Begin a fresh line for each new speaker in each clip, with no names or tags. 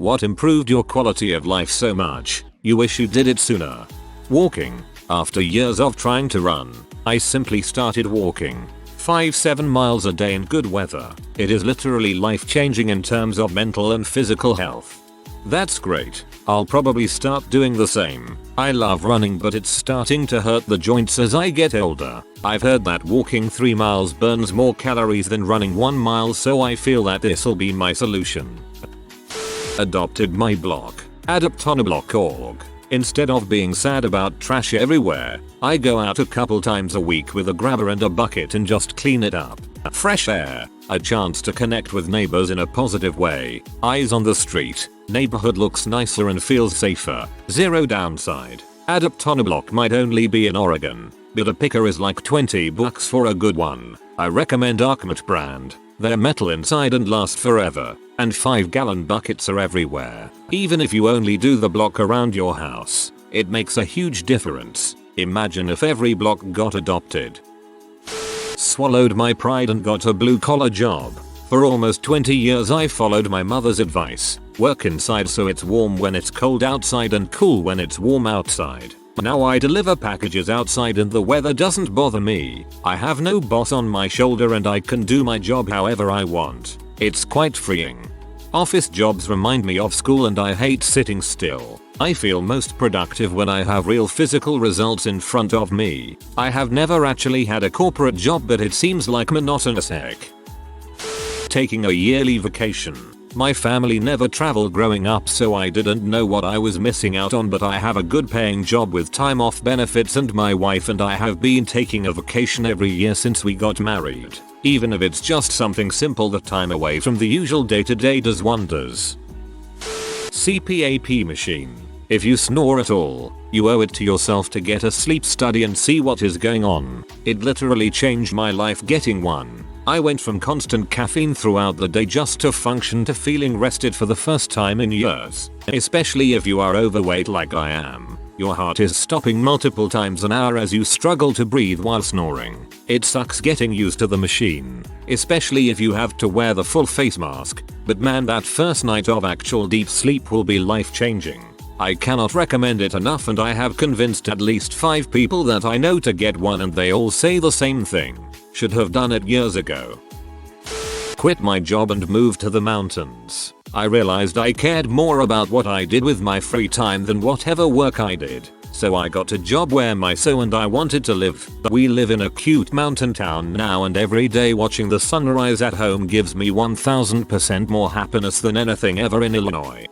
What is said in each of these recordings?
What improved your quality of life so much, you wish you did it sooner? Walking. After years of trying to run, I simply started walking. 5-7 miles a day in good weather. It is literally life-changing in terms of mental and physical health. That's great. I'll probably start doing the same. I love running, but it's starting to hurt the joints as I get older. I've heard that walking 3 miles burns more calories than running 1 mile, so I feel that this'll be my solution. Adopted my block. Adoptonablock.org. Instead of being sad about trash everywhere, I go out a couple times a week with a grabber and a bucket and just clean it up. Fresh air, a chance to connect with neighbors in a positive way, eyes on the street, neighborhood looks nicer and feels safer, zero downside. Adoptonablock might only be in Oregon, but a picker is like $20 for a good one. I recommend Arkmat brand. They're metal inside and last forever, and 5-gallon buckets are everywhere. Even if you only do the block around your house, it makes a huge difference. Imagine if every block got adopted. Swallowed my pride and got a blue-collar job. For almost 20 years I followed my mother's advice. Work inside so it's warm when it's cold outside and cool when it's warm outside. Now I deliver packages outside and the weather doesn't bother me. I have no boss on my shoulder and I can do my job however I want. It's quite freeing. Office jobs remind me of school and I hate sitting still. I feel most productive when I have real physical results in front of me. I have never actually had a corporate job, but it seems like monotonous heck. Taking a yearly vacation. My family never traveled growing up, so I didn't know what I was missing out on, but I have a good paying job with time off benefits, and my wife and I have been taking a vacation every year since we got married. Even if it's just something simple, the time away from the usual day-to-day does wonders. Cpap Machine. If you snore at all, you owe it to yourself to get a sleep study and see what is going on. It literally changed my life getting one. I went from constant caffeine throughout the day just to function to feeling rested for the first time in years. Especially if you are overweight like I am. Your heart is stopping multiple times an hour as you struggle to breathe while snoring. It sucks getting used to the machine, especially if you have to wear the full face mask, but man, that first night of actual deep sleep will be life-changing. I cannot recommend it enough, and I have convinced at least 5 people that I know to get one and they all say the same thing. Should have done it years ago. Quit my job and moved to the mountains. I realized I cared more about what I did with my free time than whatever work I did. So I got a job where my son and I wanted to live. We live in a cute mountain town now, and every day watching the sunrise at home gives me 1000% more happiness than anything ever in Illinois.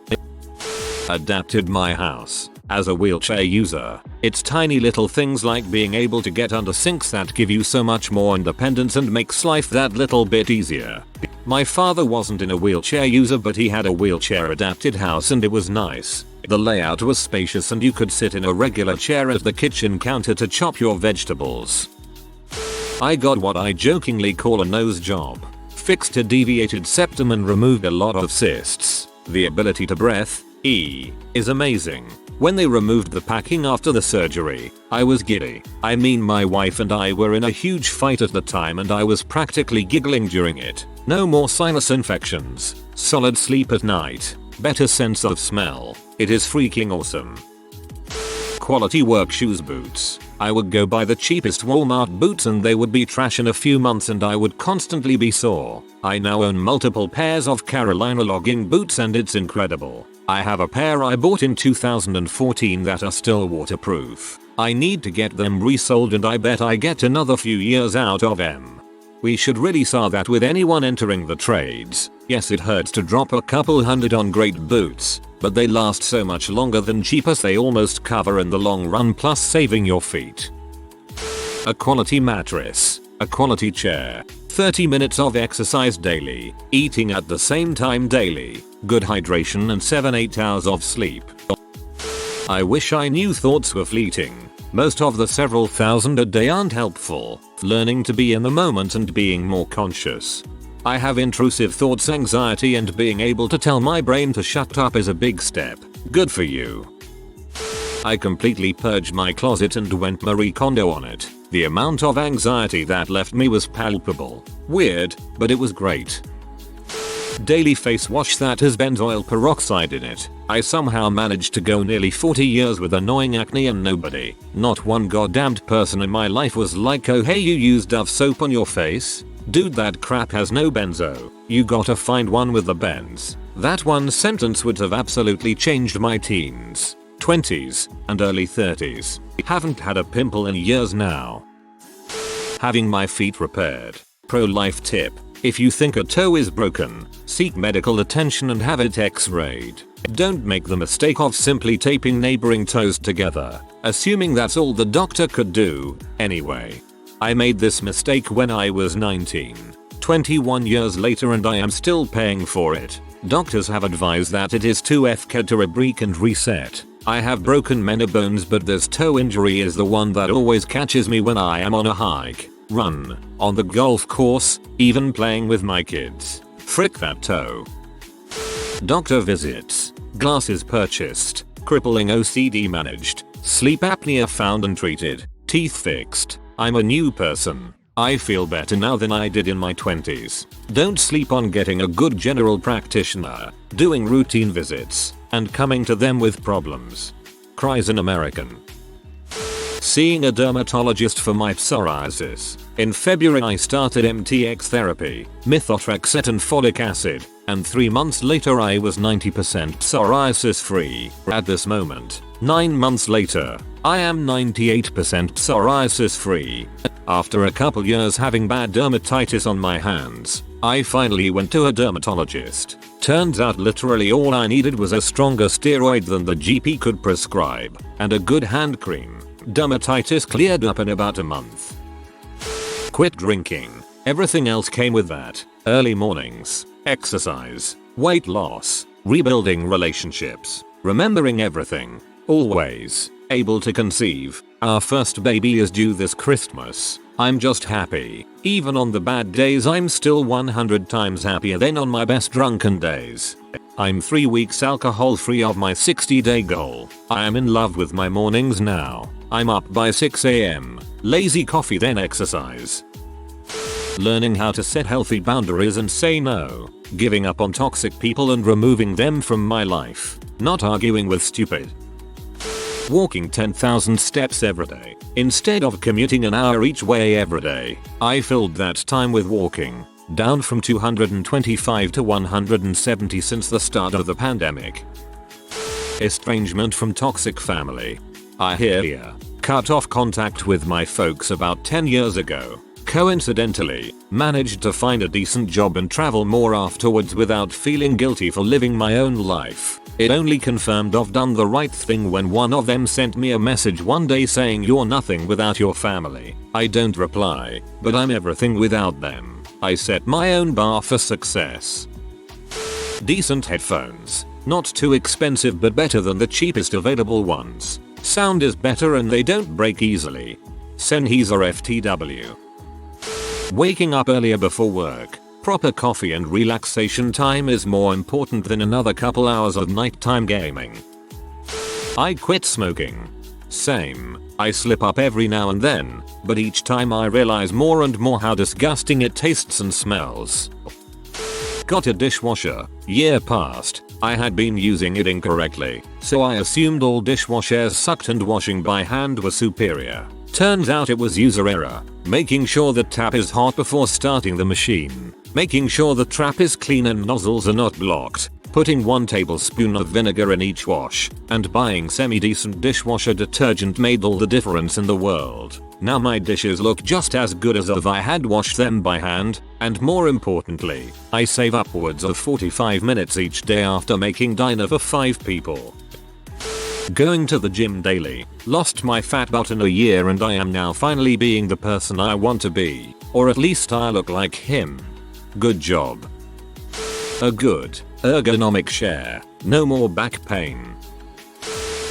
Adapted my house. As a wheelchair user, it's tiny little things like being able to get under sinks that give you so much more independence and makes life that little bit easier. My father wasn't in a wheelchair user, but he had a wheelchair adapted house and it was nice. The layout was spacious and you could sit in a regular chair at the kitchen counter to chop your vegetables. I got what I jokingly call a nose job. Fixed a deviated septum and removed a lot of cysts. The ability to breathe is amazing. When they removed the packing after the surgery, I was giddy. I mean, my wife and I were in a huge fight at the time and I was practically giggling during it. No more sinus infections, solid sleep at night, better sense of smell. It is freaking awesome. Quality work shoes boots. I would go buy the cheapest Walmart boots and they would be trash in a few months and I would constantly be sore. I now own multiple pairs of Carolina logging boots and it's incredible. I have a pair I bought in 2014 that are still waterproof. I need to get them resold and I bet I get another few years out of them. We should really start that with anyone entering the trades. Yes, it hurts to drop a couple hundred on great boots, but they last so much longer than cheap as they almost cover in the long run, plus saving your feet. A quality mattress. A quality chair. 30 minutes of exercise daily. Eating at the same time daily. Good hydration and 7-8 hours of sleep. I wish I knew thoughts were fleeting. Most of the several thousand a day aren't helpful. Learning to be in the moment and being more conscious. I have intrusive thoughts, anxiety, and being able to tell my brain to shut up is a big step. Good for you. I completely purged my closet and went Marie Kondo on it. The amount of anxiety that left me was palpable. Weird, but it was great. Daily face wash that has benzoyl peroxide in it. I somehow managed to go nearly 40 years with annoying acne and nobody, not one goddamned person in my life was like, oh hey, you use Dove soap on your face? Dude, that crap has no benzo. You gotta find one with the benz. That one sentence would have absolutely changed my teens, 20s, and early 30s. Haven't had a pimple in years now. Having my feet repaired. Pro-life tip. If you think a toe is broken, seek medical attention and have it x-rayed. Don't make the mistake of simply taping neighboring toes together, assuming that's all the doctor could do. Anyway, I made this mistake when I was 19. 21 years later and I am still paying for it. Doctors have advised that it is too FK to re-break and reset. I have broken many bones, but this toe injury is the one that always catches me when I am on a hike, run, on the golf course, even playing with my kids. Frick that toe. Doctor visits, glasses purchased, crippling OCD managed, sleep apnea found and treated, teeth fixed. I'm a new person. I feel better now than I did in my 20s. Don't sleep on getting a good general practitioner, doing routine visits, and coming to them with problems. Cries an American. Seeing a dermatologist for my psoriasis. In February I started MTX therapy, methotrexate and folic acid, and 3 months later I was 90% psoriasis free. At this moment, 9 months later, I am 98% psoriasis free. After a couple years having bad dermatitis on my hands, I finally went to a dermatologist. Turns out literally all I needed was a stronger steroid than the GP could prescribe, and a good hand cream. Dermatitis cleared up in about a month. Quit drinking. Everything else came with that. Early mornings, exercise, weight loss, rebuilding relationships, remembering everything, always able to conceive. Our first baby is due this Christmas. I'm just happy. Even on the bad days I'm still 100 times happier than on my best drunken days. I'm 3 weeks alcohol free of my 60-day goal. I am in love with my mornings now. I'm up by 6 AM. Lazy coffee then exercise. Learning how to set healthy boundaries and say no. Giving up on toxic people and removing them from my life. Not arguing with stupid. Walking 10,000 steps every day. Instead of commuting an hour each way every day, I filled that time with walking. Down from 225 to 170 since the start of the pandemic. Estrangement from toxic family. I hear ya. Cut off contact with my folks about 10 years ago. Coincidentally, managed to find a decent job and travel more afterwards without feeling guilty for living my own life. It only confirmed I've done the right thing when one of them sent me a message one day saying you're nothing without your family. I don't reply, but I'm everything without them. I set my own bar for success. Decent headphones. Not too expensive but better than the cheapest available ones. Sound is better and they don't break easily. Sennheiser FTW. Waking up earlier before work. Proper coffee and relaxation time is more important than another couple hours of nighttime gaming. I quit smoking. Same. I slip up every now and then, but each time I realize more and more how disgusting it tastes and smells. Got a dishwasher. Year passed. I had been using it incorrectly, so I assumed all dishwashers sucked and washing by hand were superior. Turns out it was user error. Making sure the tap is hot before starting the machine. Making sure the trap is clean and nozzles are not blocked. Putting 1 tablespoon of vinegar in each wash. And buying semi-decent dishwasher detergent made all the difference in the world. Now my dishes look just as good as if I had washed them by hand. And more importantly, I save upwards of 45 minutes each day after making dinner for 5 people. Going to the gym daily. Lost my fat butt in a year and I am now finally being the person I want to be. Or at least I look like him. Good job. A good, ergonomic chair. No more back pain.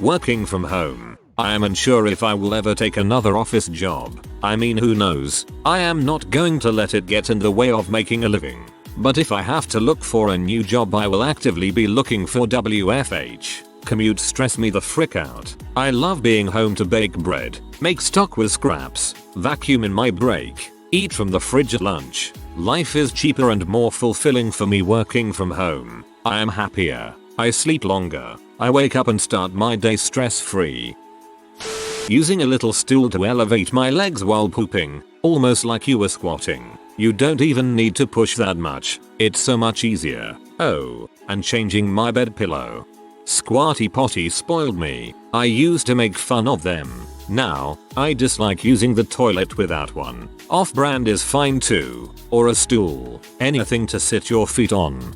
Working from home. I am unsure if I will ever take another office job. I mean, who knows? I am not going to let it get in the way of making a living. But if I have to look for a new job I will actively be looking for WFH. Commutes stress me the frick out. I love being home to bake bread, make stock with scraps, vacuum in my break, eat from the fridge at lunch, Life is cheaper and more fulfilling for me working from home. I am happier. I sleep longer. I wake up and start my day stress free. Using a little stool to elevate my legs while pooping, almost like you were squatting. You don't even need to push that much. It's so much easier. Oh, and changing my bed pillow. Squatty potty spoiled me. I used to make fun of them. Now, I dislike using the toilet without one. Off-brand is fine too. Or a stool. Anything to sit your feet on.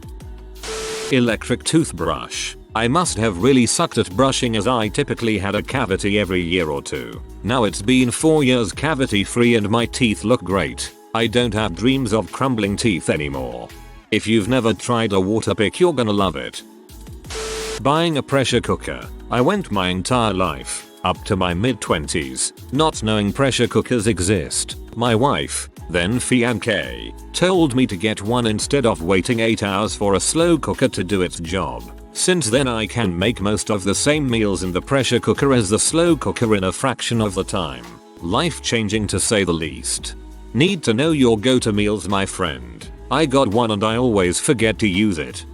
Electric toothbrush. I must have really sucked at brushing as I typically had a cavity every year or two. Now it's been 4 years cavity free and my teeth look great. I don't have dreams of crumbling teeth anymore. If you've never tried a water pick, you're gonna love it. Buying a pressure cooker. I went my entire life, up to my mid-20s, not knowing pressure cookers exist. My wife, then fiancée, told me to get one instead of waiting 8 hours for a slow cooker to do its job. Since then I can make most of the same meals in the pressure cooker as the slow cooker in a fraction of the time. Life changing to say the least. Need to know your go-to meals, my friend. I got one and I always forget to use it.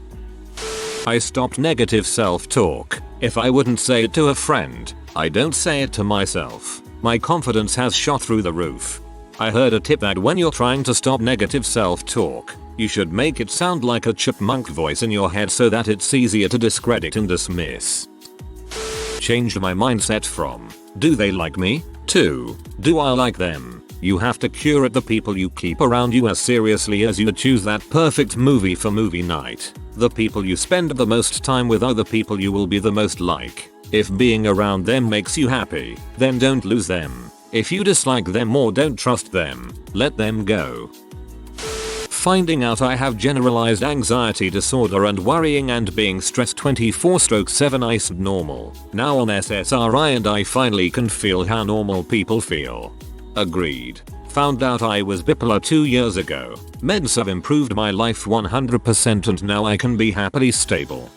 I stopped negative self-talk. If I wouldn't say it to a friend, I don't say it to myself. My confidence has shot through the roof. I heard a tip that when you're trying to stop negative self-talk, you should make it sound like a chipmunk voice in your head so that it's easier to discredit and dismiss. Changed my mindset from, do they like me? To, do I like them? You have to curate the people you keep around you as seriously as you choose that perfect movie for movie night. The people you spend the most time with are the people you will be the most like. If being around them makes you happy, then don't lose them. If you dislike them or don't trust them, let them go. Finding out I have generalized anxiety disorder and worrying and being stressed 24/7 iced normal. Now on SSRI and I finally can feel how normal people feel. Agreed. Found out I was bipolar 2 years ago. Meds have improved my life 100% and now I can be happily stable.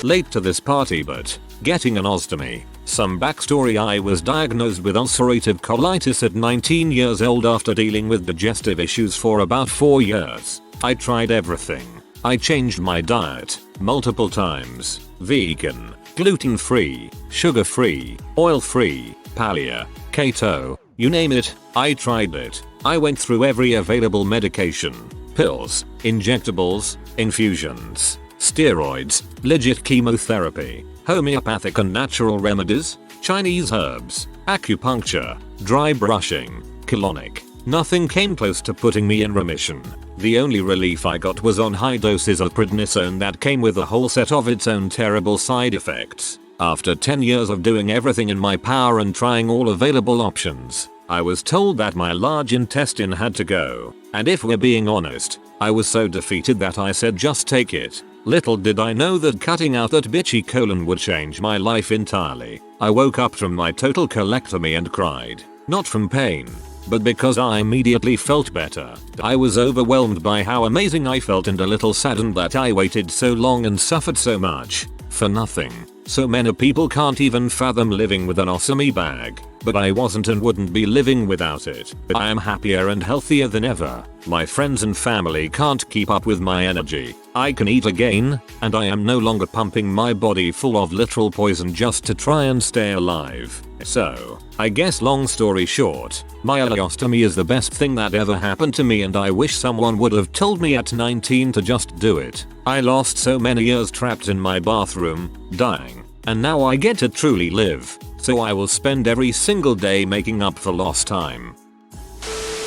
Late to this party but getting an ostomy. Some backstory: I was diagnosed with ulcerative colitis at 19 years old after dealing with digestive issues for about 4 years. I tried everything. I changed my diet multiple times. Vegan, gluten-free, sugar-free, oil-free, paleo, keto, you name it, I tried it. I went through every available medication. Pills, injectables, infusions, steroids, legit chemotherapy, homeopathic and natural remedies, Chinese herbs, acupuncture, dry brushing, colonic. Nothing came close to putting me in remission. The only relief I got was on high doses of prednisone that came with a whole set of its own terrible side effects. After 10 years of doing everything in my power and trying all available options, I was told that my large intestine had to go. And if we're being honest, I was so defeated that I said just take it. Little did I know that cutting out that bitchy colon would change my life entirely. I woke up from my total colectomy and cried. Not from pain, but because I immediately felt better. I was overwhelmed by how amazing I felt and a little saddened that I waited so long and suffered so much for nothing. So many people can't even fathom living with an ostomy bag, but I wasn't and wouldn't be living without it. I am happier and healthier than ever. My friends and family can't keep up with my energy. I can eat again, and I am no longer pumping my body full of literal poison just to try and stay alive. So, I guess long story short, my ileostomy is the best thing that ever happened to me and I wish someone would have told me at 19 to just do it. I lost so many years trapped in my bathroom, dying, and now I get to truly live. So I will spend every single day making up for lost time.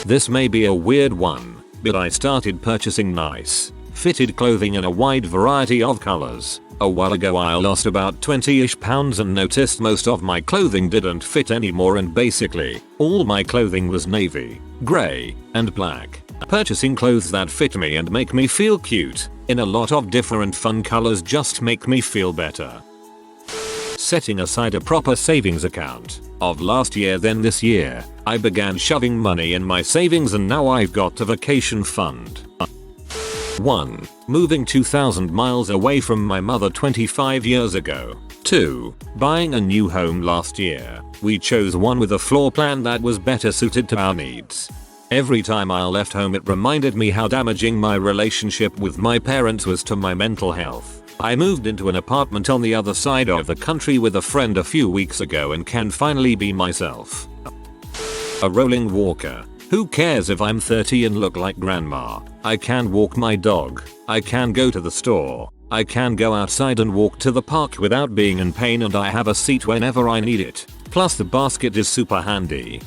This may be a weird one, but I started purchasing nice, fitted clothing in a wide variety of colors. A while ago I lost about 20-ish pounds and noticed most of my clothing didn't fit anymore and basically, all my clothing was navy, grey, and black. Purchasing clothes that fit me and make me feel cute, in a lot of different fun colors just make me feel better. Setting aside a proper savings account. Of last year then this year, I began shoving money in my savings and now I've got a vacation fund. 1. Moving 2,000 miles away from my mother 25 years ago. 2. Buying a new home last year. We chose one with a floor plan that was better suited to our needs. Every time I left home it reminded me how damaging my relationship with my parents was to my mental health. I moved into an apartment on the other side of the country with a friend a few weeks ago and can finally be myself. A rolling walker. Who cares if I'm 30 and look like grandma? I can walk my dog. I can go to the store. I can go outside and walk to the park without being in pain, and I have a seat whenever I need it. Plus the basket is super handy.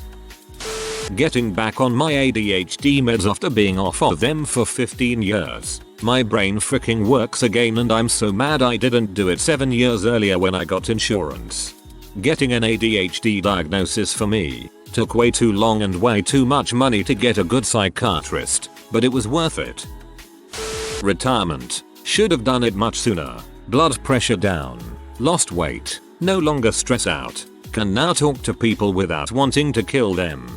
Getting back on my ADHD meds after being off of them for 15 years. My brain freaking works again and I'm so mad I didn't do it 7 years earlier when I got insurance. Getting an ADHD diagnosis for me took way too long and way too much money to get a good psychiatrist, but it was worth it. Retirement. Should have done it much sooner. Blood pressure down. Lost weight. No longer stress out. Can now talk to people without wanting to kill them.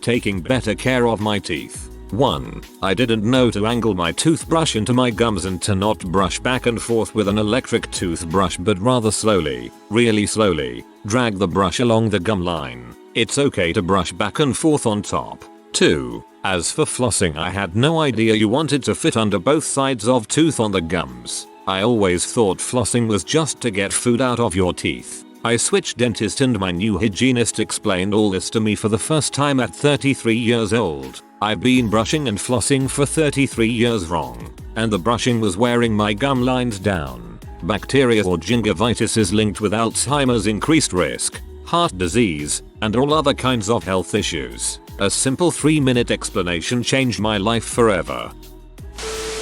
Taking better care of my teeth. 1. I didn't know to angle my toothbrush into my gums and to not brush back and forth with an electric toothbrush, but rather slowly, really slowly, drag the brush along the gum line. It's okay to brush back and forth on top. 2. As for flossing, I had no idea you wanted to fit under both sides of tooth on the gums. I always thought flossing was just to get food out of your teeth. I switched dentist and my new hygienist explained all this to me for the first time at 33 years old. I've been brushing and flossing for 33 years wrong, and the brushing was wearing my gum lines down. Bacteria or gingivitis is linked with Alzheimer's increased risk, heart disease, and all other kinds of health issues. A simple 3-minute explanation changed my life forever.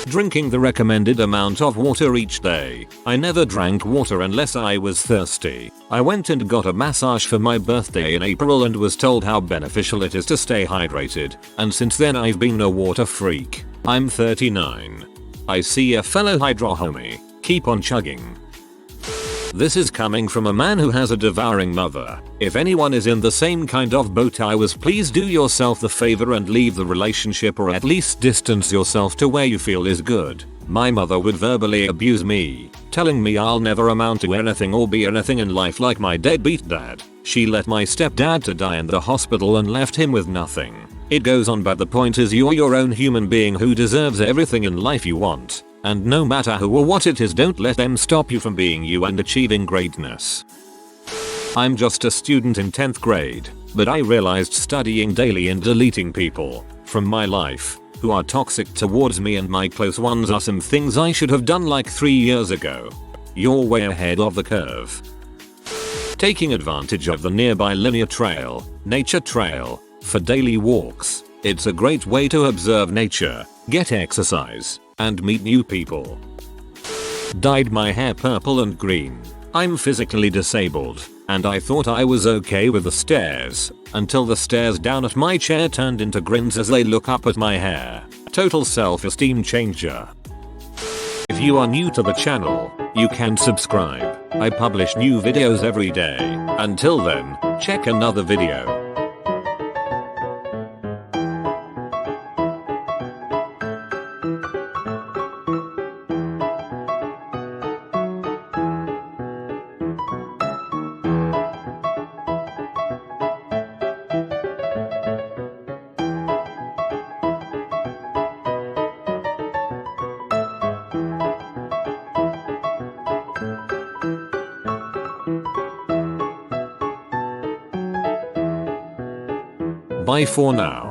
Drinking the recommended amount of water each day. I never drank water unless I was thirsty. I went and got a massage for my birthday in April and was told how beneficial it is to stay hydrated, and since then I've been a water freak. I'm 39. I see a fellow hydro homie. Keep on chugging. This is coming from a man who has a devouring mother. If anyone is in the same kind of boat I was, please do yourself the favor and leave the relationship, or at least distance yourself to where you feel is good. My mother would verbally abuse me, telling me I'll never amount to anything or be anything in life like my deadbeat dad. She let my stepdad to die in the hospital and left him with nothing. It goes on, but the point is you're your own human being who deserves everything in life you want. And no matter who or what it is, don't let them stop you from being you and achieving greatness. I'm just a student in 10th grade, but I realized studying daily and deleting people from my life who are toxic towards me and my close ones are some things I should have done like 3 years ago. You're way ahead of the curve. Taking advantage of the nearby linear trail, nature trail, for daily walks. It's a great way to observe nature, get exercise, and meet new people. Dyed my hair purple and green. I'm physically disabled, and I thought I was okay with the stares, until the stares down at my chair turned into grins as they look up at my hair. Total self-esteem changer. If you are new to the channel, you can subscribe. I publish new videos every day. Until then, check another video. Bye for now.